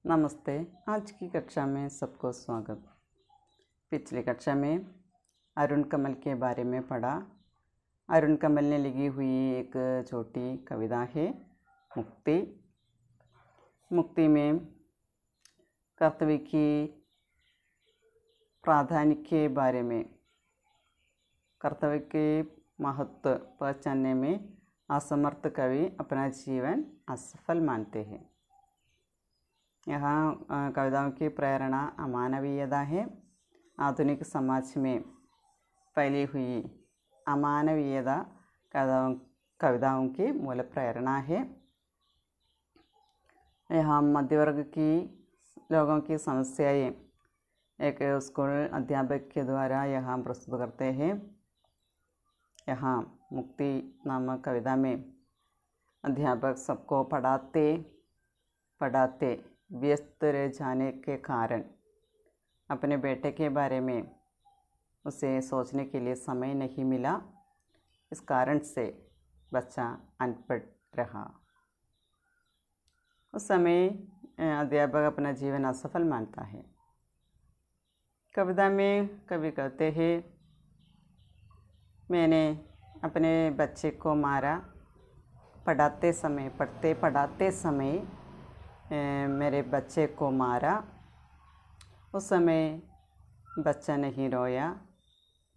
नमस्ते। आज की कक्षा में सबको स्वागत। पिछली कक्षा में अरुण कमल के बारे में पढ़ा। अरुण कमल ने लिखी हुई एक छोटी कविता है मुक्ति। मुक्ति में कर्तव्य की प्राधान्य के बारे में, कर्तव्य के महत्व पहचानने में असमर्थ कवि अपना जीवन असफल मानते हैं। यहाँ कविताओं की प्रेरणा अमानवीयता है। आधुनिक समाज में फैली हुई अमानवीयता कविताओं की मूल प्रेरणा है। यहाँ मध्यवर्ग की लोगों की समस्याएं एक स्कूल अध्यापक के द्वारा यहाँ प्रस्तुत करते हैं। यहाँ मुक्ति नामक कविता में अध्यापक सबको पढ़ाते व्यस्त रह जाने के कारण अपने बेटे के बारे में उसे सोचने के लिए समय नहीं मिला। इस कारण से बच्चा अनपढ़ रहा। उस समय अध्यापक अपना जीवन असफल मानता है। कविता में कवि कहते हैं, मैंने अपने बच्चे को मारा। पढ़ाते समय मेरे बच्चे को मारा। उस समय बच्चा नहीं रोया,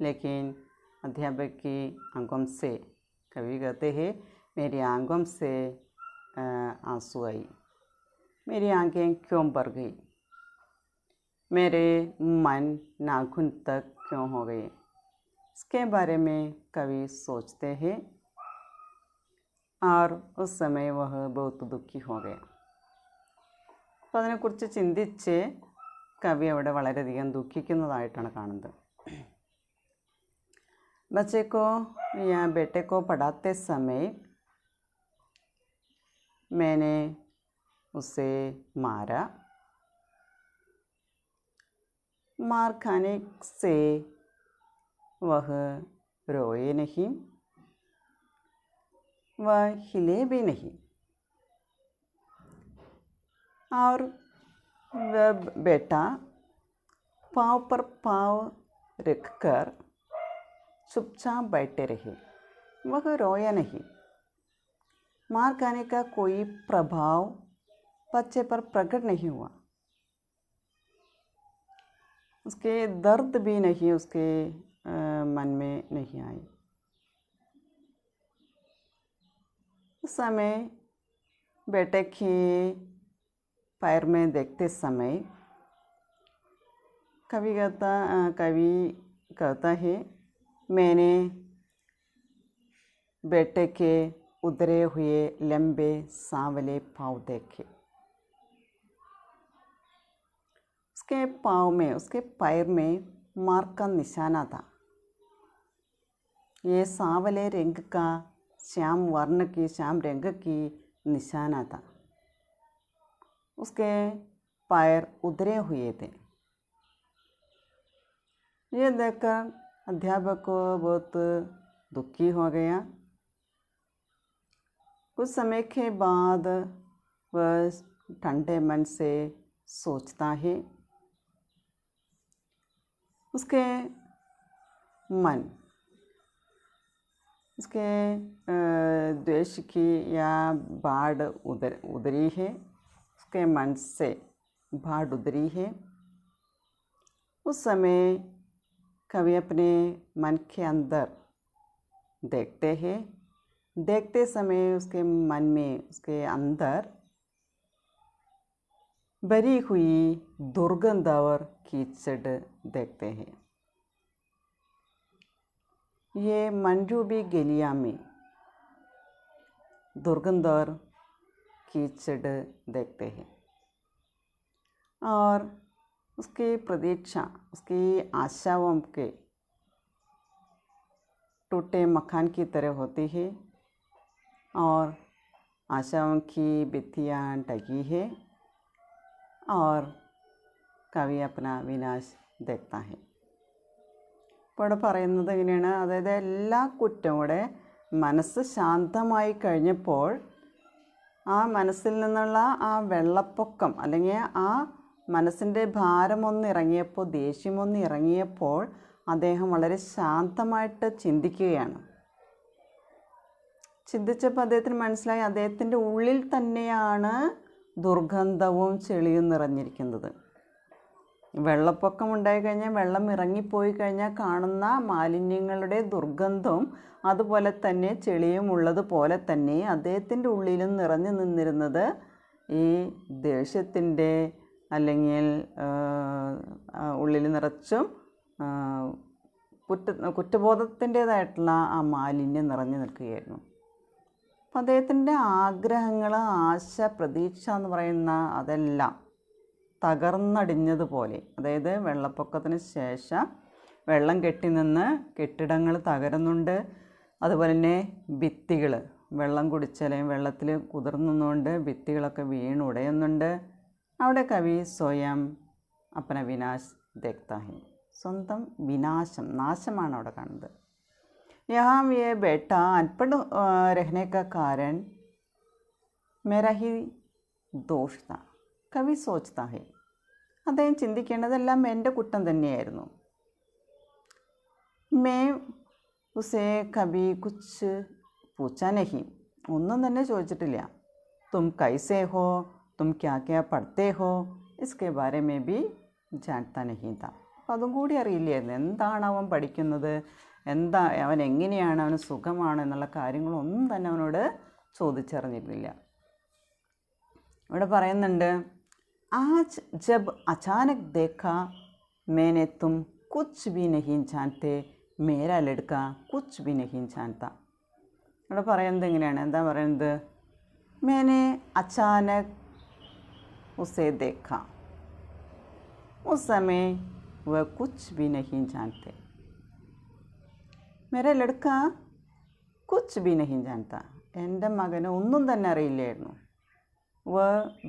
लेकिन अध्यापक की आंखों से, कवि कहते हैं, मेरी आंखों से आंसू आई। मेरी आंखें क्यों भर गई? मेरे मन नाखून तक क्यों हो गए? इसके बारे में कवि सोचते हैं और उस समय वह बहुत दुखी हो गया। അപ്പോൾ അതിനെക്കുറിച്ച് ചിന്തിച്ച് കവി അവിടെ വളരെയധികം ദുഃഖിക്കുന്നതായിട്ടാണ് കാണുന്നത്. बच्चे को या बेटे को पढ़ाते समय मैंने उसे मारा। मार खाने से वह रोए नहीं, वह हिले भी नहीं, और वह बेटा पाँव पर पाँव रखकर चुपचाप बैठे रहे। वह रोया नहीं। मार खाने का कोई प्रभाव बच्चे पर प्रकट नहीं हुआ। उसके दर्द भी नहीं उसके मन में नहीं आई। उस समय बेटे के पैर में देखते समय कवि कहता है, मैंने बेटे के उधरे हुए लंबे सांवले पाँव देखे। उसके पाँव में, उसके पैर में मार का निशाना था। ये सांवले रंग का, श्याम रंग की निशाना था। उसके पैर उधरे हुए थे। ये देखकर अध्यापक को बहुत दुखी हो गया। कुछ समय के बाद वह ठंडे मन से सोचता है। उसके मन, उसके द्वेष की या बाढ़ उधरी है। उसके मन से बाढ़ उधरी है। उस समय कवि अपने मन के अंदर देखते हैं। देखते समय उसके मन में, उसके अंदर भरी हुई दुर्गंध और कीचड़ देखते हैं। ये मनरूबी गलिया में दुर्गंध और कीचड़ देखते हैं और उसकी प्रतीक्षा, उसकी आशाओं के टूटे मकान की तरह होती है और आशाओं की भित्तियाँ ढकी है और कवि अपना विनाश देखता है. ഇപ്പോൾ പറയുന്നത് എങ്ങനെയാണ്, അതായത് എല്ലാ കുറ്റവും കൂടെ മനസ്സ് ശാന്തമായി കഴിഞ്ഞപ്പോൾ ആ മനസ്സിൽ നിന്നുള്ള ആ വെള്ളപ്പൊക്കം അല്ലെങ്കിൽ ആ മനസ്സിൻ്റെ ഭാരമൊന്നിറങ്ങിയപ്പോൾ, ദേഷ്യമൊന്നിറങ്ങിയപ്പോൾ അദ്ദേഹം വളരെ ശാന്തമായിട്ട് ചിന്തിക്കുകയാണ്. ചിന്തിച്ചപ്പോൾ അദ്ദേഹത്തിന് മനസ്സിലായി അദ്ദേഹത്തിൻ്റെ ഉള്ളിൽ തന്നെയാണ് ദുർഗന്ധവും ചെളിയും നിറഞ്ഞിരിക്കുന്നത്. വെള്ളപ്പൊക്കം ഉണ്ടായിക്കഴിഞ്ഞാൽ, വെള്ളം ഇറങ്ങിപ്പോയി കഴിഞ്ഞാൽ കാണുന്ന മാലിന്യങ്ങളുടെ ദുർഗന്ധവും അതുപോലെ തന്നെ ചെളിയും ഉള്ളതുപോലെ തന്നെ അദ്ദേഹത്തിൻ്റെ ഉള്ളിലും നിറഞ്ഞു നിന്നിരുന്നത് ഈ ദേഷ്യത്തിൻ്റെ അല്ലെങ്കിൽ ഉള്ളിൽ നിറച്ചും കുറ്റബോധത്തിൻ്റേതായിട്ടുള്ള ആ മാലിന്യം നിറഞ്ഞു നിൽക്കുകയായിരുന്നു. അപ്പം അദ്ദേഹത്തിൻ്റെ ആഗ്രഹങ്ങൾ, ആശ, പ്രതീക്ഷ എന്ന് പറയുന്ന അതെല്ലാം തകർന്നടിഞ്ഞതുപോലെ, അതായത് വെള്ളപ്പൊക്കത്തിന് ശേഷം വെള്ളം കെട്ടി നിന്ന് കെട്ടിടങ്ങൾ തകരുന്നുണ്ട്. അതുപോലെ തന്നെ ഭിത്തികൾ വെള്ളം കുടിച്ചാലും വെള്ളത്തിൽ കുതിർന്നുകൊണ്ട് ഭിത്തികളൊക്കെ വീണുടയുന്നുണ്ട്. അവിടെ കവി സ്വയം അപ്പന വിനാശ് ദേഖ്താ ഹെ, സ്വന്തം വിനാശം, നാശമാണ് അവിടെ കാണുന്നത്. यहाँ ये बेटा अनपढ़ रहने का कारण मेरा ही दोष था, കവി സോച്ച്താ ഹെ. അദ്ദേഹം ചിന്തിക്കേണ്ടതെല്ലാം എൻ്റെ കുറ്റം തന്നെയായിരുന്നു. മേ ഉസേ കബി കുച്ച് പൂച്ചാ നഹി, ഒന്നും തന്നെ ചോദിച്ചിട്ടില്ല. തും കൈസേ ഹോ, തും ക്യാ ക്യാ പഠിത്തേ ഹോ, ഇസ്കെ ബാരെ മേ ബി ജാൻതാ നഹി താ. അപ്പം അതും കൂടി അറിയില്ലായിരുന്നു. എന്താണ് അവൻ പഠിക്കുന്നത്, അവൻ എങ്ങനെയാണ്, അവന് സുഖമാണ് എന്നുള്ള കാര്യങ്ങളൊന്നും തന്നെ അവനോട് ചോദിച്ചറിഞ്ഞിരുന്നില്ല. ഇവിടെ പറയുന്നുണ്ട്, ആജ് ജബ് അചാനക് ദേഖാ മേനെ തും കുച്ച് ബി നഹീ ജാൻതേ, മേരാ ലഡ്ക കുച്ച് ബി നഹീ ജാൻതാ. ഇവിടെ പറയുന്നത് എങ്ങനെയാണ്, എന്താ പറയുന്നത്, മേനെ അചാനക് ഉസേ ദേഖാ, ഉസ് സമയ വ കുച്ച് ബി നഹീ ജാൻതേ, മേരാ ലഡ്ക കുച്ച് ബി നഹീ ജാൻതാ, എൻ്റെ മകന് ഒന്നും തന്നെ അറിയില്ലായിരുന്നു. വ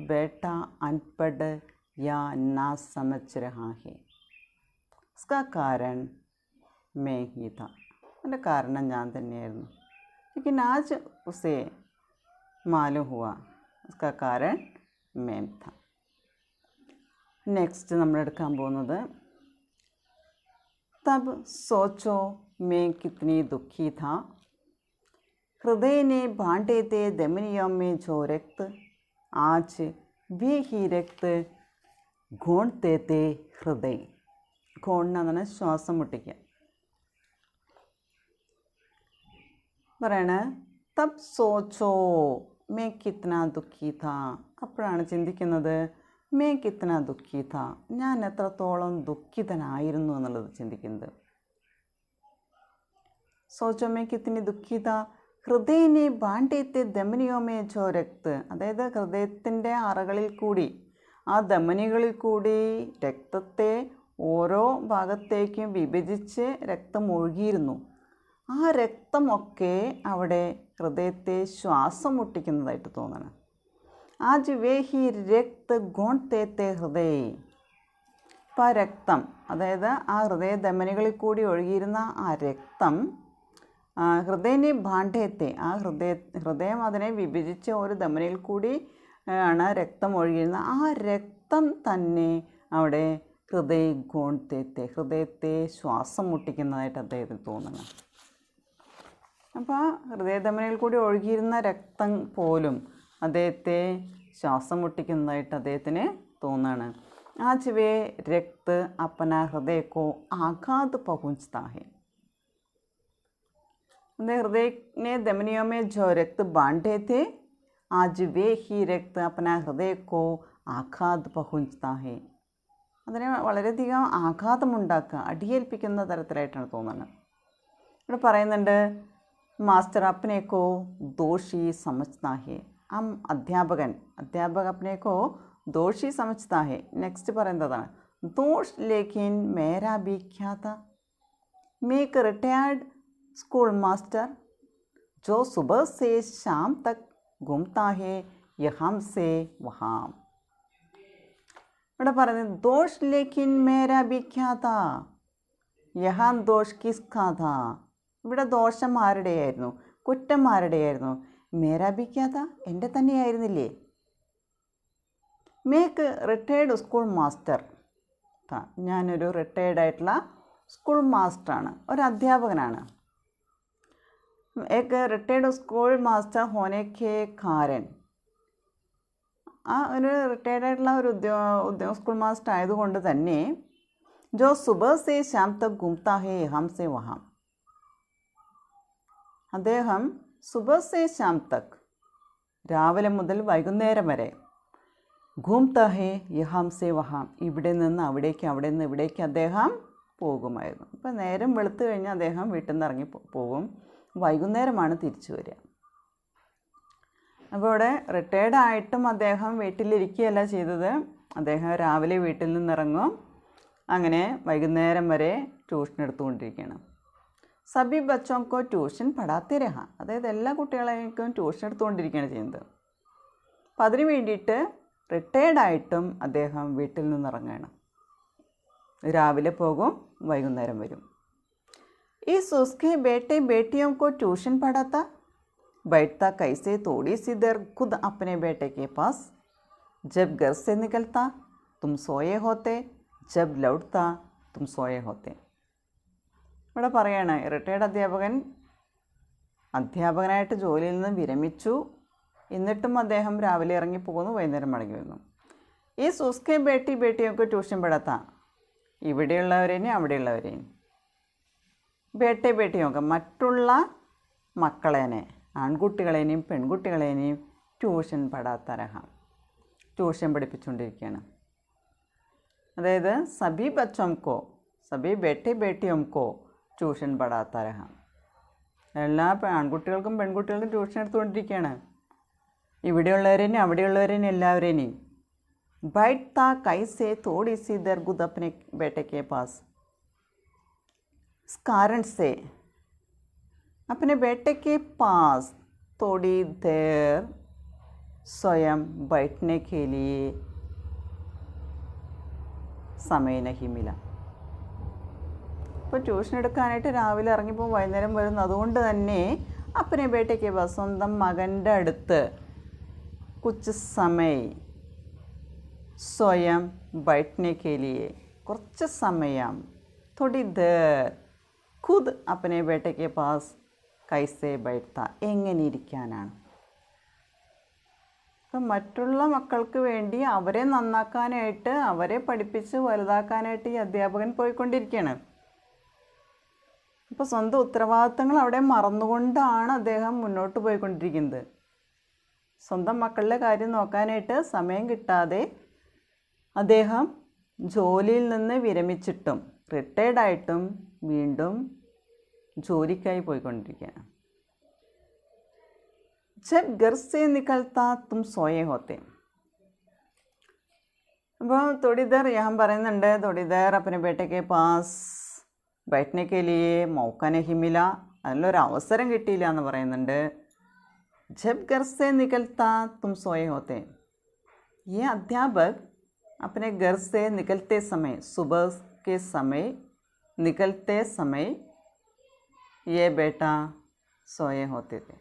ബേട്ട അൻപഡ് യാ നാ സമജ് രഹാ ഹെ, ഉസ്കാ കാരൺ മേ ഹി താ, അതിൻ്റെ കാരണം ഞാൻ തന്നെയായിരുന്നു. ലേക്കിൻ ആജ് ഉസേ മാലൂം ഹുവ ഉസ്കാ കാരൺ മേം താ. നെക്സ്റ്റ് നമ്മളെടുക്കാൻ പോകുന്നത്, തബ് സോച്ചോ मैं कितनी दुखी था, हृदय ने बांटे थे धमनियों में जो रक्त, आज वे ही रक्त घोंटते थे हृदय. घोंटना എന്ന് പറഞ്ഞാൽ ശ്വാസം മുട്ടിക്കുക. പറയണ തബ് സോച്ചോ മേ കിത്ന ദുഃഖി താ, അപ്പോഴാണ് ചിന്തിക്കുന്നത് മേ കിത്ന ദുഃഖി താ, ഞാൻ എത്രത്തോളം ദുഃഖിതനായിരുന്നു എന്നുള്ളത് ചിന്തിക്കുന്നത്. सोचो में कितनी दुखी था, ഹൃദയനെ ബാണ്ഡ്യത്തെ ധമനിയോമേ ചോ രക്ത്, അതായത് ഹൃദയത്തിൻ്റെ അറകളിൽ കൂടി, ആ ധമനികളിൽ കൂടി രക്തത്തെ ഓരോ ഭാഗത്തേക്കും വിഭജിച്ച് രക്തം ഒഴുകിയിരുന്നു. ആ രക്തമൊക്കെ അവിടെ ഹൃദയത്തെ ശ്വാസം മുട്ടിക്കുന്നതായിട്ട് തോന്നണം. ആജ് വേ ഹി രക്ത് ഗോൺതേത്തെ ഹൃദയ, അപ്പം ആ രക്തം, അതായത് ആ ഹൃദയധമനികളിൽ കൂടി ഒഴുകിയിരുന്ന ആ രക്തം ഹൃദയനെ ഭാണ്ഡയത്തെ, ആ ഹൃദയം അതിനെ വിഭജിച്ച ഒരു ധമനിയിൽ കൂടി ആണ് രക്തം ഒഴുകിയിരുന്നത്. ആ രക്തം തന്നെ അവിടെ ഹൃദയത്തെ ശ്വാസം മുട്ടിക്കുന്നതായിട്ട് അദ്ദേഹത്തിന് തോന്നുന്നു. അപ്പോൾ ആ ഹൃദയധമനിയിൽ കൂടി ഒഴുകിയിരുന്ന രക്തം പോലും അദ്ദേഹത്തെ ശ്വാസം മുട്ടിക്കുന്നതായിട്ട് അദ്ദേഹത്തിന് തോന്നുകയാണ്. ആജ് വേ രക്ത് അപ്പന ഹൃദയക്കോ ആഘാത് പहुंचता है, हृदय ने धमनियों में जो रक्त बांटे थे, आज वे ही रक्त अपना हृदय को आघात पहुंचता है. അതിനെ വളരെയധികം ആഘാതമുണ്ടാക്കുക, അടിയേൽപ്പിക്കുന്ന തരത്തിലായിട്ടാണ് തോന്നുന്നത്. ഇവിടെ പറയുന്നുണ്ട്, മാസ്റ്റർ അപ്നേക്കോ ദോഷി സമജ്താ ഹെ, ആ അധ്യാപക അപ്നേക്കോ ദോഷി സമജ്താ ഹെ. നെക്സ്റ്റ് പറയുന്നതാണ്, ദോഷ് ലേക്കിൻ മേരാ ഭി ക്യാ താ, മേക്ക് റിട്ടയർഡ് स्कूल मास्टर जो सुबह से शाम तक घूमता है यहाँ से वहाँ. ഇവിടെ പറയുന്നത് ദോഷ് ലേക്കിൻ മേരാ ഭി ക്യാ താ, യഹാ ദോഷ് കിസ്കാ താ. ഇവിടെ ദോഷം ആരുടെയായിരുന്നു, കുറ്റം ആരുടെയായിരുന്നു, മേരാ ബി ക്യാ താ, എൻ്റെ തന്നെയായിരുന്നില്ലേ. മേക്ക് റിട്ടയേർഡ് സ്കൂൾ മാസ്റ്റർ താ, ഞാനൊരു റിട്ടയേർഡായിട്ടുള്ള സ്കൂൾ മാസ്റ്ററാണ്, ഒരു അധ്യാപകനാണ്. ഏക്ക് റിട്ടയേർഡ് സ്കൂൾ മാസ്റ്റർ ഹോനെ കെ കാരൻ, ആ ഒരു റിട്ടയേർഡായിട്ടുള്ള ഒരു സ്കൂൾ മാസ്റ്റർ ആയതുകൊണ്ട് തന്നെ ജോ സുബഹ് സേ ശാം തക് ഘൂംതാ ഹേ യഹാം സേ വഹാം, അദ്ദേഹം സുബഹ് സേ ശാം തക്, രാവിലെ മുതൽ വൈകുന്നേരം വരെ, ഘൂംതാ ഹേ യഹാം സേ വഹാം, ഇവിടെ നിന്ന് അവിടേക്ക് അവിടെ നിന്ന് ഇവിടേക്ക് അദ്ദേഹം പോകുമായിരുന്നു. ഇപ്പം നേരം വെളുത്തു കഴിഞ്ഞാൽ അദ്ദേഹം വീട്ടിൽ നിന്ന് ഇറങ്ങി പോകും, വൈകുന്നേരമാണ് തിരിച്ചു വരിക. അപ്പോൾ ഇവിടെ റിട്ടയേർഡായിട്ടും അദ്ദേഹം വീട്ടിലിരിക്കുകയല്ല ചെയ്തത്, അദ്ദേഹം രാവിലെ വീട്ടിൽ നിന്നിറങ്ങും, അങ്ങനെ വൈകുന്നേരം വരെ ട്യൂഷൻ എടുത്തുകൊണ്ടിരിക്കുകയാണ്. സബി ബച്ചോങ്കോ ട്യൂഷൻ പഠാത്തെ രഹ, അതായത് എല്ലാ കുട്ടികളേക്കും ട്യൂഷൻ എടുത്തുകൊണ്ടിരിക്കുകയാണ് ചെയ്യുന്നത്. അപ്പം അതിന് വേണ്ടിയിട്ട് റിട്ടയേർഡായിട്ടും അദ്ദേഹം വീട്ടിൽ നിന്നിറങ്ങുകയാണ്, രാവിലെ പോകും, വൈകുന്നേരം വരും. इस उसके बेटे बेटियों को ट्यूशन पढ़ाता, बैठता कैसे थोड़ी सी देर खुद अपने बेटे के पास, जब घर से निकलता तुम सोए होते, जब लौटता तुम सोए होते. ഇവിടെ പറയാണ്, റിട്ടയേർഡ് അധ്യാപകനായിട്ട് ജോലിയിൽ നിന്ന് വിരമിച്ചു, എന്നിട്ടും അദ്ദേഹം രാവിലെ ഇറങ്ങിപ്പോകുന്നു, വൈകുന്നേരം മടങ്ങി വരുന്നു. ഈ സുസ്കെ ബേട്ടിയൊക്കെ ട്യൂഷൻ പഠാത്ത, ഇവിടെയുള്ളവരേനെയും അവിടെയുള്ളവരേയും, ബേട്ടിയൊക്കെ മറ്റുള്ള മക്കളേനെ, ആൺകുട്ടികളേനെയും പെൺകുട്ടികളേനെയും ട്യൂഷൻ പഠാത്തരഹ, ട്യൂഷൻ പഠിപ്പിച്ചുകൊണ്ടിരിക്കുകയാണ്. അതായത് സബി ബച്ചോംകോ, സബി ബേട്ടിയോംകോ ട്യൂഷൻ പഠാത്തരഹ, എല്ലാ ആൺകുട്ടികൾക്കും പെൺകുട്ടികൾക്കും ട്യൂഷൻ എടുത്തുകൊണ്ടിരിക്കുകയാണ്, ഇവിടെയുള്ളവരേനെയും അവിടെയുള്ളവരേനെയും എല്ലാവരേനെയും. बैठता कैसे थोड़ी सी देर खुद अपने बेटे के पास, इस कारण से अपने बेटे के पास थोड़ी देर स्वयं बैठने के लिए समय नहीं मिला. ഇപ്പോൾ ട്യൂഷൻ എടുക്കാനായിട്ട് രാവിലെ ഇറങ്ങിപ്പോൾ വൈകുന്നേരം വരുന്നു, അതുകൊണ്ട് തന്നെ അപ്പനെ ബേട്ടയ്ക്ക് പാസ്, സ്വന്തം മകൻ്റെ അടുത്ത് കുച്ച് സമയം സ്വയം बैठने के लिए, കുറച്ച് സമയം, थोड़ी देर खुद अपने बेटे के पास कैसे बैठता, എങ്ങനെ ഇരിക്കാനാണ്. അപ്പം മറ്റുള്ള മക്കൾക്ക് വേണ്ടി അവരെ നന്നാക്കാനായിട്ട്, അവരെ പഠിപ്പിച്ച് വലുതാക്കാനായിട്ട് ഈ അധ്യാപകൻ പോയിക്കൊണ്ടിരിക്കുകയാണ്. അപ്പോൾ സ്വന്തം ഉത്തരവാദിത്തങ്ങൾ അവിടെ മറന്നുകൊണ്ടാണ് അദ്ദേഹം മുന്നോട്ട് പോയിക്കൊണ്ടിരിക്കുന്നത്. സ്വന്തം മക്കളുടെ കാര്യം നോക്കാനായിട്ട് സമയം കിട്ടാതെ അദ്ദേഹം ജോലിയിൽ നിന്ന് വിരമിച്ചിട്ടും റിട്ടയേർഡായിട്ടും വീണ്ടും ജോലിക്കായി പോയിക്കൊണ്ടിരിക്കുകയാണ്. ജബ് ഘർ സേ നിക്കൽത്താ തും സോയേ ഹോത്തെ, അപ്പോൾ थोड़ी देर यहाँ പറയുന്നുണ്ട്, थोड़ी देर अपने बेटे के पास बैठने के लिए मौका नहीं मिला, അതിലൊരു അവസരം കിട്ടിയില്ല എന്ന് പറയുന്നുണ്ട്. ജബ് ഘർ സേ നിക്കൽത്താ തും സോയേ ഹോത്തെ, ഈ അധ്യാപക് अपने घर से निकलते समय, सुबह के समय निकलते समय ये बेटा सोए होते थे,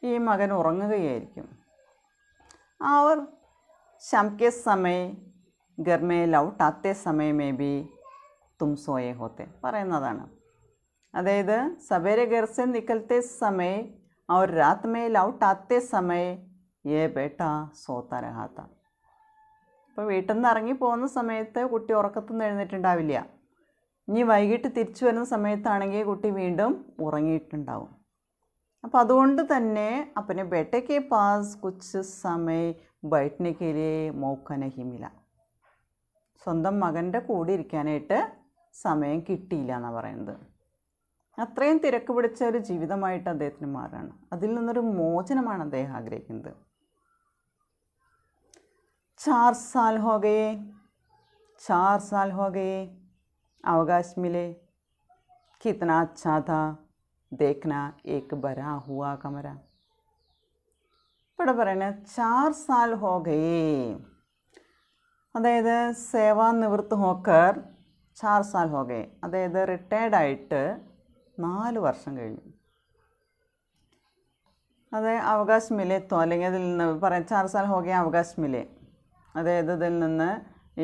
ഈ മകൻ ഉറങ്ങുകയായിരിക്കും. और शाम के समय घर में लौट आते समय में भी तुम सोए होते പറയുന്നതാണ്. അതായത് सवेरे घर से निकलते समय और रात में लौट आते समय ये बेटा सोता रहा था. ഇപ്പോൾ വീട്ടിൽ നിന്ന് ഇറങ്ങി പോകുന്ന സമയത്ത് കുട്ടി ഉറക്കത്തിൽ നിന്ന് എഴുന്നേറ്റുണ്ടാവില്ല, ഇനി വൈകിട്ട് തിരിച്ചു വരുന്ന സമയത്താണെങ്കിൽ കുട്ടി വീണ്ടും ഉറങ്ങിയിട്ടുണ്ടാവും. അപ്പോൾ അതുകൊണ്ട് തന്നെ अपने बेटे के पास कुछ समय बैठने के लिए मौका नहीं मिला, സ്വന്തം മകൻ്റെ കൂടെ ഇരിക്കാനായിട്ട് സമയം കിട്ടിയില്ല എന്നാണ് പറയുന്നത്. അത്രയും തിരക്ക് പിടിച്ച ഒരു ജീവിതമായിട്ട് അദ്ദേഹത്തിന് മാറുകയാണ്. അതിൽ നിന്നൊരു മോചനമാണ് അദ്ദേഹം ആഗ്രഹിക്കുന്നത്. 4 साल हो गए, 4 साल हो गए, अवकाश मिले, कितना अच्छा था देखना एक भरा हुआ कमरा. ഇവിടെ പറയുന്നത് 4 साल हो गए, അതായത് സേവാനിവൃത്ത് ഹോക്കർ 4 साल हो गए, അതായത് റിട്ടയർഡായിട്ട് 4 വർഷം കഴിഞ്ഞു. അത് അവകാശം മിലെ തോ അല്ലെങ്കിൽ അതിൽ നിന്ന് പറയാം 4 साल हो गया അവകാശം മിലെ, അതായത് ഇതിൽ നിന്ന്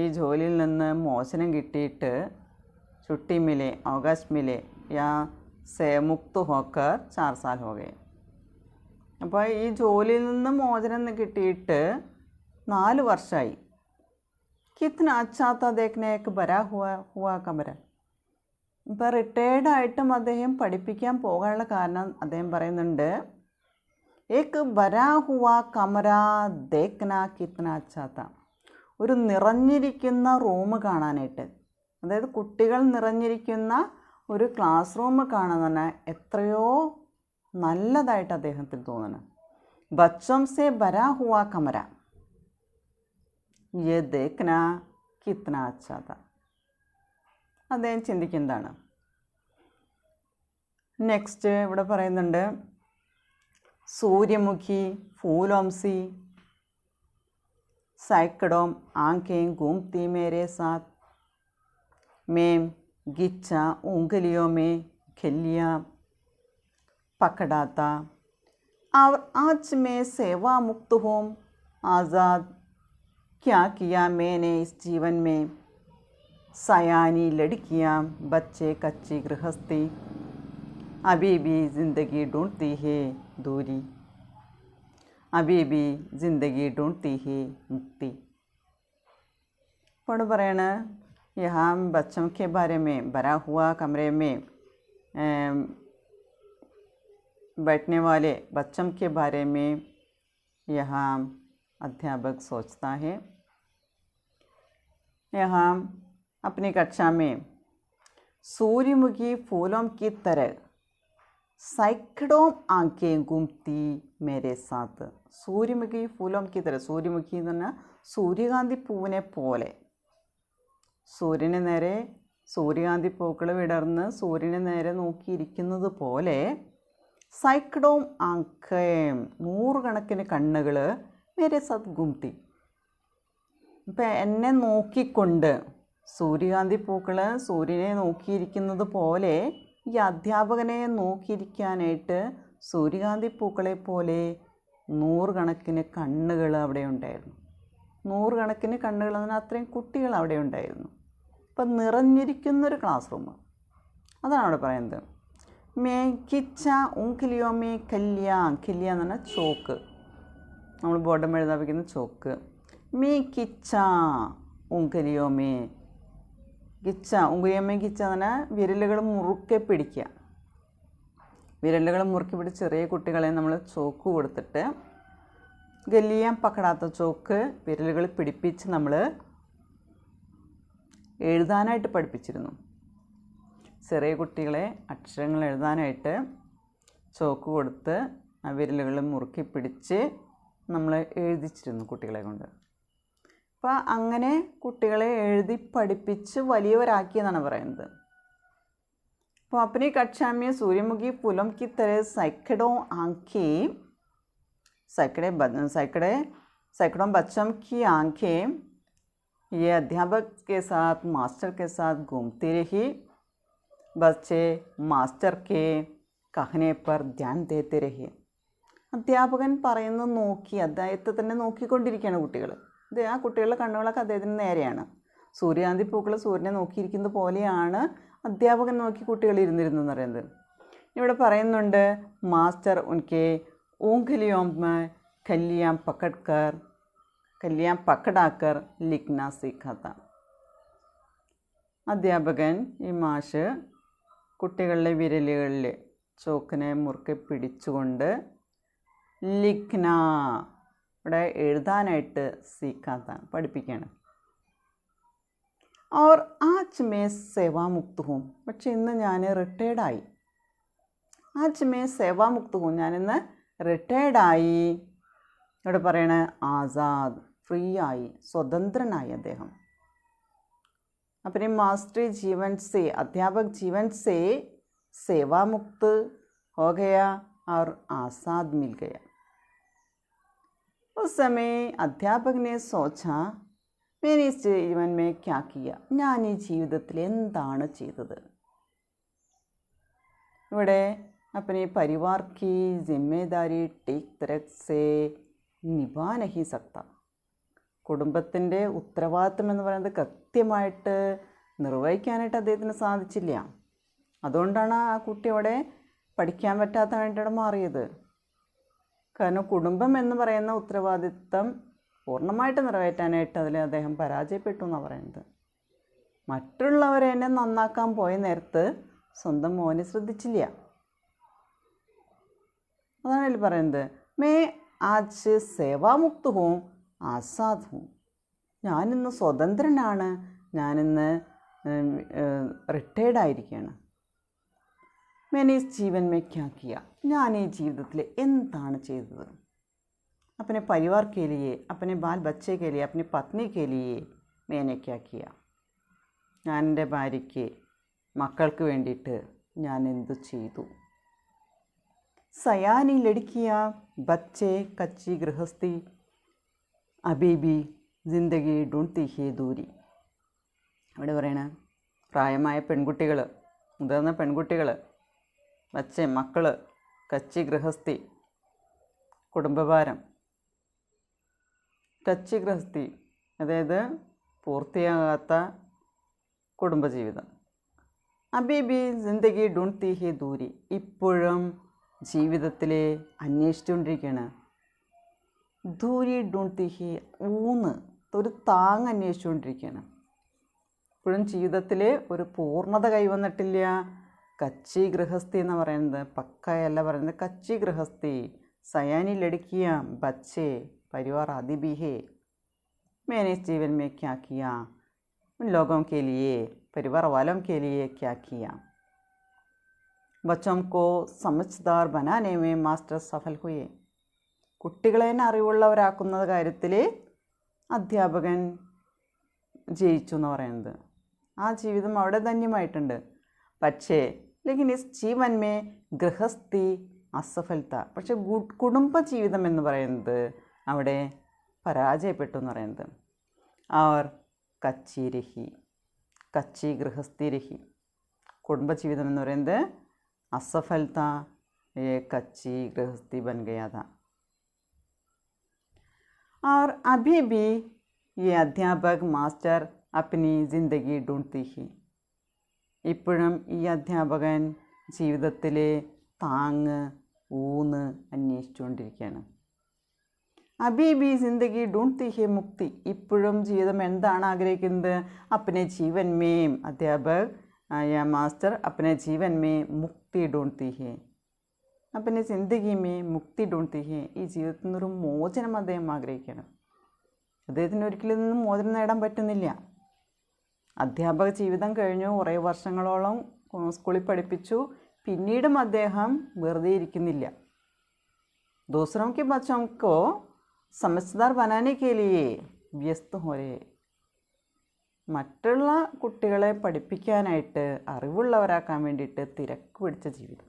ഈ ജോലിയിൽ നിന്ന് മോചനം കിട്ടിയിട്ട് छुट्टी मिले अवकाश मिले या से मुक्त होकर 4 साल हो गए. അപ്പോൾ ഈ ജോലിയിൽ നിന്ന് മോചനം കിട്ടിയിട്ട് 4 വർഷമായി. कितना अच्छा था देखने एक भरा हुआ कमरा. ഇപ്പോൾ റിട്ടയേർഡായിട്ടും അദ്ദേഹം പഠിപ്പിക്കാൻ പോകാനുള്ള കാരണം അദ്ദേഹം പറയുന്നുണ്ട്, एक भरा हुआ कमरा देखना कितना अच्छा था. ഒരു നിറഞ്ഞിരിക്കുന്ന റൂം കാണാനായിട്ട്, അതായത് കുട്ടികൾ നിറഞ്ഞിരിക്കുന്ന ഒരു ക്ലാസ് റൂം കാണാൻ തന്നെ എത്രയോ നല്ലതായിട്ട് അദ്ദേഹത്തിന് തോന്നുന്നു. ബച്ചം സെ ഭരാ ഹുവാ കമര യെ ദേഖ്ന കിത്ന അച്ഛാ താ. അദ്ദേഹം ചിന്തിക്കുന്നതാണ്. നെക്സ്റ്റ് ഇവിടെ പറയുന്നുണ്ട്, सूर्यमुखी फूलों सी सैकड़ों आंखें घूमती मेरे साथ, मैं गिच्छा उंगलियों में खिलियाँ पकड़ाता और आज मैं सेवा मुक्त हूँ आज़ाद. क्या किया मैंने इस जीवन में, सयानी लड़कियाँ बच्चे कच्ची गृहस्थी, अभी भी ज़िंदगी ढूंढती है दूरी, अभी भी ज़िंदगी ढूंढती है मुक्ति. पढ़ പറയണ यहाँ बच्चों के बारे में भरा हुआ कमरे में बैठने वाले बच्चों के बारे में यहाँ अध्यापक सोचता है. यहाँ अपनी कक्षा में सूर्यमुखी फूलों की तरह सैकड़ों आंखें घूमती मेरे साथ. സൂര്യമുഖി ഫൂലോം की तरह, സൂര്യമുഖി എന്ന് പറഞ്ഞാൽ സൂര്യകാന്തി പൂവിനെ പോലെ, സൂര്യന് നേരെ സൂര്യകാന്തി പൂക്കൾ വിടർന്ന് സൂര്യന് നേരെ നോക്കിയിരിക്കുന്നത് പോലെ, സൈക്കഡോം ആങ്കേം നൂറുകണക്കിന് കണ്ണുകൾ മേരെ സാത്ത് ഗുംതി. ഇപ്പം എന്നെ നോക്കിക്കൊണ്ട് സൂര്യകാന്തി പൂക്കൾ സൂര്യനെ നോക്കിയിരിക്കുന്നത് പോലെ ഈ അധ്യാപകനെ നോക്കിയിരിക്കാനായിട്ട് സൂര്യകാന്തി പൂക്കളെ പോലെ നൂറുകണക്കിന് കണ്ണുകൾ അവിടെ ഉണ്ടായിരുന്നു. നൂറുകണക്കിന് കണ്ണുകൾ എന്നാൽ അത്രയും കുട്ടികൾ അവിടെ ഉണ്ടായിരുന്നു. അപ്പം നിറഞ്ഞിരിക്കുന്നൊരു ക്ലാസ് റൂം, അതാണ് അവിടെ പറയുന്നത്. മേ കിച്ച ഉങ്കിലിയോ മേ കല്യാ, കല്യ എന്ന് പറഞ്ഞാൽ ചോക്ക്, നമ്മൾ ബോർഡം എഴുതാൻ വയ്ക്കുന്ന ചോക്ക്. മേ കിച്ച ഉങ്കലിയോ മേ, ഗിച്ച ഉങ്കുലിയമ്മ ഗിച്ച എന്ന് പറഞ്ഞാൽ വിരലുകൾ മുറുക്കെ പിടിക്കുക. വിരലുകൾ മുറുക്കി പിടിച്ച് ചെറിയ കുട്ടികളെ നമ്മൾ ചോക്ക് കൊടുത്തിട്ട്, ഗല്ലിയാൻ പക്കടാത്ത ചോക്ക് വിരലുകൾ പിടിപ്പിച്ച് നമ്മൾ എഴുതാനായിട്ട് പഠിപ്പിച്ചിരുന്നു. ചെറിയ കുട്ടികളെ അക്ഷരങ്ങൾ എഴുതാനായിട്ട് ചോക്ക് കൊടുത്ത് ആ വിരലുകൾ മുറുക്കി പിടിച്ച് നമ്മൾ എഴുതിച്ചിരുന്നു കുട്ടികളെ കൊണ്ട്. അപ്പോൾ അങ്ങനെ കുട്ടികളെ എഴുതി പഠിപ്പിച്ച് വലിയവരാക്കിയെന്നാണ് പറയുന്നത്. അപ്പോൾ अपनी कक्षा में सूर्यमुखी फूलों की तरह सैकड़ों आँखें, सैकड़ों बच्चों की आँखें ये अध्यापक के साथ मास्टर के साथ घूमती रही. बच्चे मास्टर के कहने पर ध्यान देते रहे. അധ്യാപകൻ പറയുന്നത് നോക്കി അദ്ദേഹത്തെ തന്നെ നോക്കിക്കൊണ്ടിരിക്കുകയാണ് കുട്ടികൾ. ആ കുട്ടികളുടെ കണ്ണുകളൊക്കെ അദ്ദേഹത്തിന് നേരെയാണ്. സൂര്യകാന്തി പൂക്കൾ സൂര്യനെ നോക്കിയിരിക്കുന്നത് പോലെയാണ് അധ്യാപകൻ നോക്കി കുട്ടികൾ ഇരുന്നിരുന്നെന്ന് പറയുന്നത്. ഇവിടെ പറയുന്നുണ്ട്, മാസ്റ്റർ ഉൻകെ ഊംഗലിയോം കല്യാം പക്കടാക്കർ ലിഖ്ന സീഖാത്ത. അധ്യാപകൻ ഈ മാഷ് കുട്ടികളുടെ വിരലുകളിൽ ചോക്കിനെ മുറുക്കെ പിടിച്ചുകൊണ്ട് ലിഖ്ന ഇവിടെ എഴുതാനായിട്ട് സീഖാത്ത പഠിപ്പിക്കുകയാണ്. और आज मैं सेवामुक्त हूँ, പക്ഷെ ഇന്ന് ഞാൻ റിട്ടയർഡായി. ആജ് മേ സേവാമുക്ത് ഹൂം, ഞാനിന്ന് റിട്ടയർഡായി. ഇവിടെ പറയണ ആസാദ്, ഫ്രീ ആയി, സ്വതന്ത്രനായി അദ്ദേഹം. अपने मास्टरी जीवन से, अध्यापक जीवन से सेवामुक्त हो गया और आज़ाद मिल गया. उस समय अध्यापक ने सोचा, मैंने इस जीवन में क्या किया, ഞാൻ ഈ ജീവിതത്തിൽ എന്താണ് ചെയ്തത്. ഇവിടെ अपने परिवार की जिम्मेदारी ठीक तरह से निभा नहीं सकता. കുടുംബത്തിൻ്റെ ഉത്തരവാദിത്തം എന്ന് പറയുന്നത് കൃത്യമായിട്ട് നിർവഹിക്കാനായിട്ട് അദ്ദേഹത്തിന് സാധിച്ചില്ല. അതുകൊണ്ടാണ് ആ കുട്ടി അവിടെ പഠിക്കാൻ പറ്റാത്തതായിട്ടാണ് മാറിയത്. കാരണം കുടുംബം എന്ന് പറയുന്ന ഉത്തരവാദിത്തം പൂർണ്ണമായിട്ട് നിറവേറ്റാനായിട്ട് അതിൽ അദ്ദേഹം പരാജയപ്പെട്ടു എന്നാണ് പറയുന്നത്. മറ്റുള്ളവരെ എന്നെ നന്നാക്കാൻ പോയ നേരത്ത് സ്വന്തം മോനെ ശ്രദ്ധിച്ചില്ല. അതാണ് അതിൽ പറയുന്നത്, മേ ആജ് സേവാമുക്ത് ഹൂം ആസാദ് ഹൂം. ഞാനിന്ന് സ്വതന്ത്രനാണ്, ഞാനിന്ന് റിട്ടയർഡായിരിക്കുകയാണ്. मैंने इस जीवन में क्या किया, ഞാൻ ഈ ജീവിതത്തിൽ എന്താണ് ചെയ്തത്. अपने परिवार के लिए, अपने बाल बच्चे के लिए, अपनी पत्नी के लिए मैंने क्या किया. ഞാൻ എൻ്റെ ഭാര്യയ്ക്ക് മക്കൾക്ക് വേണ്ടിയിട്ട് ഞാൻ എന്തു ചെയ്തു. സയാനി ലടുക്കിയ ബച്ചെ കച്ചി ഗൃഹസ്ഥി അബീബി ജിന്ദഗി ഡൂൺതി ഹേ ദൂരി. അവിടെ പറയണ പ്രായമായ പെൺകുട്ടികൾ, മുതിർന്ന പെൺകുട്ടികൾ, ബച്ചെ മക്കൾ, കച്ചി ഗൃഹസ്ഥി കുടുംബഭാരം, കച്ചി ഗൃഹസ്ഥി അതായത് പൂർത്തിയാകാത്ത കുടുംബജീവിതം. അബീബി ജിന്ദഗി ഡൂൺതി ഹേ ദൂരി, ഇപ്പോഴും ജീവിതത്തിൽ അന്വേഷിച്ചുകൊണ്ടിരിക്കുകയാണ്. ദൂരി ഡൂൺതി ഹേ, ഊന്ന്, ഒരു താങ്ങ് അന്വേഷിച്ചുകൊണ്ടിരിക്കുകയാണ്. ഇപ്പോഴും ജീവിതത്തിൽ ഒരു പൂർണ്ണത കൈവന്നിട്ടില്ല. കച്ചി ഗൃഹസ്ഥി എന്ന് പറയുന്നത്, പക്കയല്ല പറയുന്നത്, കച്ചി ഗൃഹസ്ഥി. സയാനി ലടുക്കിയ ബച്ചെ परिवार आदि भी है. मैंने इस जीवन में क्या किया, उन लोगों के लिए, परिवार वालों के लिए क्या किया. बच्चों को समझदार बनाने में मास्टर सफल हुए. കുട്ടികളെ അറിവുള്ളവരാക്കുന്ന കാര്യത്തിൽ അധ്യാപകൻ ജയിച്ചു എന്ന് പറയുന്നത്. ആ ജീവിതം അവിടെ ധന്യമായിട്ടുണ്ട്. പക്ഷേ ലേക്കിൻ ഇസ് ജീവൻ മേ ഗൃഹസ്ഥി അസഫലത, പക്ഷെ കുടുംബ ജീവിതം എന്ന് പറയുന്നത് അവിടെ പരാജയപ്പെട്ടു എന്ന് പറയുന്നത്. അവർ കച്ചി രഹി, കച്ചി ഗൃഹസ്ഥി രഹി. കുടുംബജീവിതം എന്ന് പറയുന്നത് അസഫലത, കച്ചി ഗൃഹസ്ഥി ബൻ ഗയാ था. और अभी भी ये अध्यापक मास्टर अपनी ज़िंदगी ढूंढती ही. ഇപ്പോഴും ഈ അധ്യാപകൻ ജീവിതത്തിലെ താങ്ങ്, ഊന്ന് അന്വേഷിച്ചുകൊണ്ടിരിക്കുകയാണ്. അബീബി ജിന്ദഗി ഡൂൺതി ഹേ മുക്തി, ഇപ്പോഴും ജീവിതം എന്താണ് ആഗ്രഹിക്കുന്നത്. അപ്പനെ ജീവൻ മേം, അധ്യാപക് യാ മാസ്റ്റർ അപ്പനെ ജീവൻ മേ മുക്തി ഡൂൺതി ഹേ, അപ്പനെ ജിന്ദഗി മേ മുക്തി ഡൂൺതി ഹേ. ഈ ജീവിതത്തിൽ നിന്നൊരു മോചനം അദ്ദേഹം ആഗ്രഹിക്കണം. അദ്ദേഹത്തിന് ഒരിക്കലും നിന്നും മോചനം നേടാൻ പറ്റുന്നില്ല. അധ്യാപക ജീവിതം കഴിഞ്ഞു, കുറേ വർഷങ്ങളോളം സ്കൂളിൽ പഠിപ്പിച്ചു. പിന്നീടും അദ്ദേഹം വെറുതെ ഇരിക്കുന്നില്ല. दूसरों के बच्चों को समझदार बनाने के लिए व्यस्त हो रहे. മറ്റുള്ള കുട്ടികളെ പഠിപ്പിക്കാനായിട്ട്, അറിവുള്ളവരാക്കാൻ വേണ്ടിയിട്ട് തിരക്ക് പിടിച്ച ജീവിതം.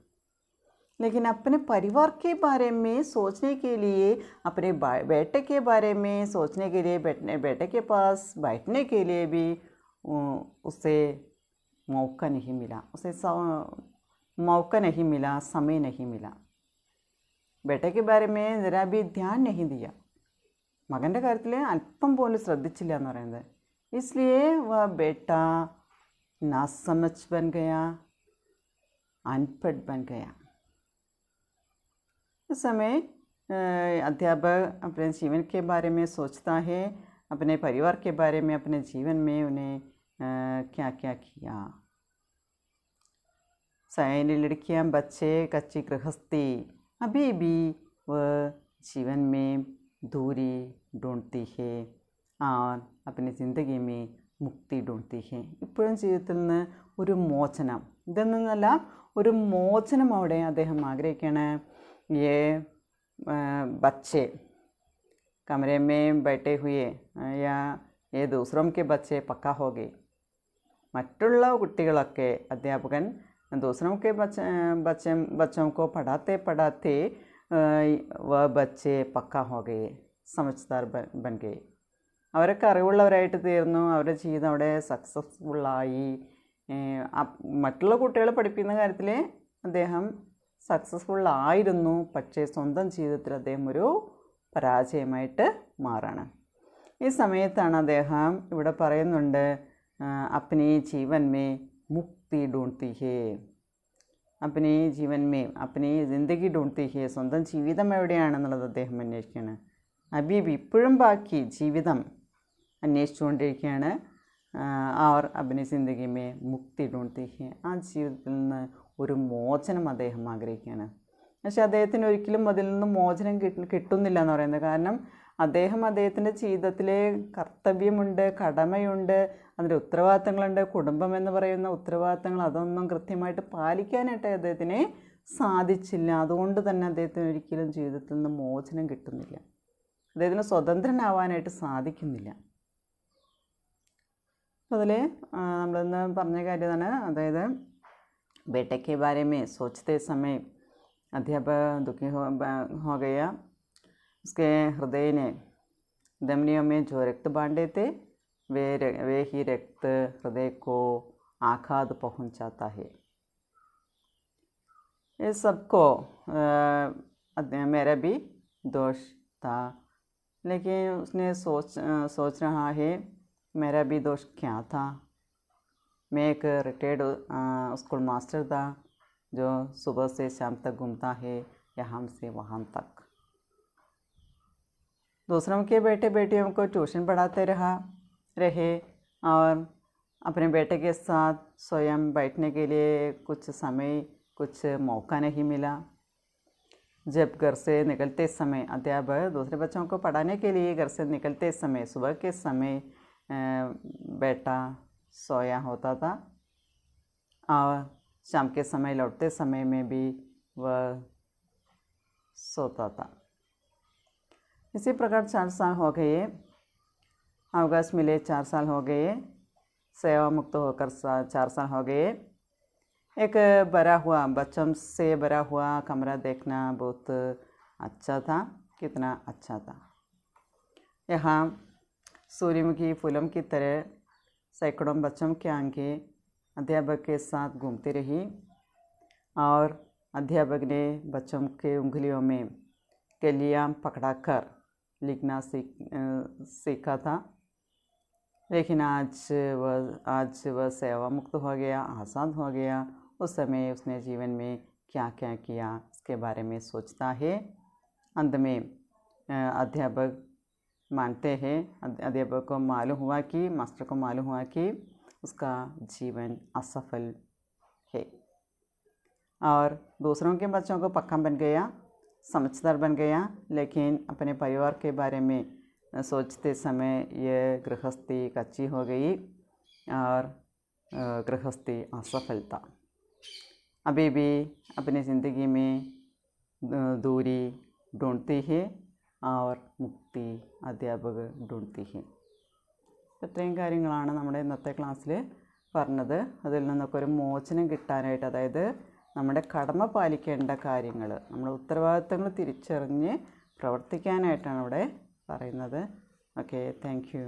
लेकिन अपने परिवार के बारे में सोचने के लिए, अपने बेटे के बारे में सोचने के लिए, बेटे के पास बैठने के लिए भी उसे मौका नहीं मिला, उसे मौका नहीं मिला, समय नहीं मिला. बेटे के बारे में ज़रा भी ध्यान नहीं दिया. മകൻ്റെ കാര്യത്തിൽ അല്പം പോലും ശ്രദ്ധിച്ചില്ല എന്ന് പറയുന്നത്. इसलिए वह बेटा नासमझ बन गया, अनपढ़ बन गया. इस समय अध्यापक अपने जीवन के बारे में सोचता है, अपने परिवार के बारे में, अपने जीवन में उन्हें क्या क्या किया. सयानी लड़कियां, बच्चे, कच्ची गृहस्थी, अभी भी वह जीवन में दूरी ढूंढती है और अपनी ज़िंदगी में മുക്തി ढूंढती है. ഇപ്പോഴും ജീവിതത്തിൽ നിന്ന് ഒരു മോചനം, ഇതിൽ നിന്നല്ല ഒരു മോചനം അവിടെ അദ്ദേഹം ആഗ്രഹിക്കുകയാണ്. ये बच्चे कमरे में बैठे हुए या ये दूसरों के बच्चे पक्का हो गए. മറ്റുള്ള കുട്ടികളൊക്കെ അധ്യാപകൻ दूसरों के बच्चों को पढ़ाते पढ़ाते वह बच्चे पक्का हो गए, समझदार बन गए. അവരൊക്കെ അറിവുള്ളവരായിട്ട് തീർന്നു. അവരുടെ ജീവിതം അവിടെ സക്സസ്ഫുള്ളായി. മറ്റുള്ള കുട്ടികളെ പഠിപ്പിക്കുന്ന കാര്യത്തിൽ അദ്ദേഹം സക്സസ്ഫുൾ ആയിരുന്നു, പക്ഷേ സ്വന്തം ജീവിതത്തിൽ അദ്ദേഹം ഒരു പരാജയമായിട്ട് മാറാണ്. ഈ സമയത്താണ് അദ്ദേഹം ഇവിടെ പറയുന്നുണ്ട്, അപ്നി ജീവൻ മേ മുക്തി ഡൂണ്ട്തി ഹേ, അപ്നി ജീവൻ മേ അപ്നി ജിന്ദഗി ഡൂണ്ട്തി ഹേ, സ്വന്തം ജീവിതം എവിടെയാണെന്നുള്ളത് അദ്ദേഹം അന്വേഷിക്കുകയാണ്. അബീബ് ഇപ്പോഴും ബാക്കി ജീവിതം അന്വേഷിച്ചുകൊണ്ടിരിക്കുകയാണ്. അവർ അപ്നി ജിന്ദഗി മേ മുക്തി ഡൂണ്ട്തി ഹേ, ആ ജീവിതത്തിൽ നിന്ന് ഒരു മോചനം അദ്ദേഹം ആഗ്രഹിക്കുകയാണ്. പക്ഷെ അദ്ദേഹത്തിന് ഒരിക്കലും അതിൽ നിന്ന് മോചനം കിട്ടുന്നില്ല എന്ന് പറയുന്നത്. കാരണം അദ്ദേഹത്തിൻ്റെ ജീവിതത്തിലെ കർത്തവ്യമുണ്ട്, കടമയുണ്ട്, അതിൻ്റെ ഉത്തരവാദിത്തങ്ങളുണ്ട്, കുടുംബം എന്ന് പറയുന്ന ഉത്തരവാദിത്തങ്ങൾ, അതൊന്നും കൃത്യമായിട്ട് പാലിക്കാനായിട്ട് അദ്ദേഹത്തിന് സാധിച്ചില്ല. അതുകൊണ്ട് തന്നെ അദ്ദേഹത്തിന് ഒരിക്കലും ജീവിതത്തിൽ നിന്ന് മോചനം കിട്ടുന്നില്ല, അദ്ദേഹത്തിന് സ്വതന്ത്രനാവാനായിട്ട് സാധിക്കുന്നില്ല. അതിൽ നമ്മളിന്ന് പറഞ്ഞ കാര്യമാണ്, അതായത് बेटे के बारे में सोचते समय अध्यापक दुखी हो गया। उसके हृदय ने धमनियों में जो रक्त बांधे थे वे ही रक्त हृदय को आघात पहुंचाता है। ये सबको मेरा भी दोष था, लेकिन उसने सोच रहा है मेरा भी दोष क्या था। मैं एक रिटायर्ड स्कूल मास्टर था जो सुबह से शाम तक घूमता है यहाँ से वहाँ तक। दूसरों के बेटे बेटियों को ट्यूशन पढ़ाते रहे और अपने बेटे के साथ स्वयं बैठने के लिए कुछ समय कुछ मौका नहीं मिला। जब घर से निकलते समय अध्यापक दूसरे बच्चों को पढ़ाने के लिए घर से निकलते समय सुबह के समय बेटा सोया होता था और शाम के समय लौटते समय में भी वह सोता था। इसी प्रकार 4 साल हो गए, अवकाश मिले 4 साल हो गए, सेवा मुक्त होकर 4 साल हो गए। एक बड़ा हुआ बच्चों से बड़ा हुआ कमरा देखना बहुत अच्छा था, कितना अच्छा था। यहाँ सूर्यमुखी फूलों की तरह सैकड़ों बच्चों की आंखें अध्यापक के साथ घूमती रही और अध्यापक ने बच्चों के उंगलियों में कलियाँ पकड़ाकर लिखना सीखा था। लेकिन आज वह सेवा मुक्त हो गया, आज़ाद हो गया। उस समय उसने जीवन में क्या क्या किया इसके बारे में सोचता है। अंत में अध्यापक मानते हैं, अध्यापक को मालूम हुआ कि मास्टर को मालूम हुआ कि उसका जीवन असफल है और दूसरों के बच्चों को पक्का बन गया, समझदार बन गया। लेकिन अपने परिवार के बारे में सोचते समय ये गृहस्थी कच्ची हो गई और गृहस्थी असफल था। अभी भी अपनी ज़िंदगी में दूरी ढूंढती है और മുക്തി അധ്യാപകർ ഡൂണ്ട്തി ഹേ. ഇത്രയും കാര്യങ്ങളാണ് നമ്മുടെ ഇന്നത്തെ ക്ലാസ്സിൽ പറഞ്ഞത്. അതിൽ നിന്നൊക്കെ ഒരു മോചനം കിട്ടാനായിട്ട്, അതായത് നമ്മുടെ കടമ പാലിക്കേണ്ട കാര്യങ്ങൾ, നമ്മുടെ ഉത്തരവാദിത്തങ്ങൾ തിരിച്ചറിഞ്ഞ് പ്രവർത്തിക്കാനായിട്ടാണ് ഇവിടെ പറയുന്നത്. Okay, thank you.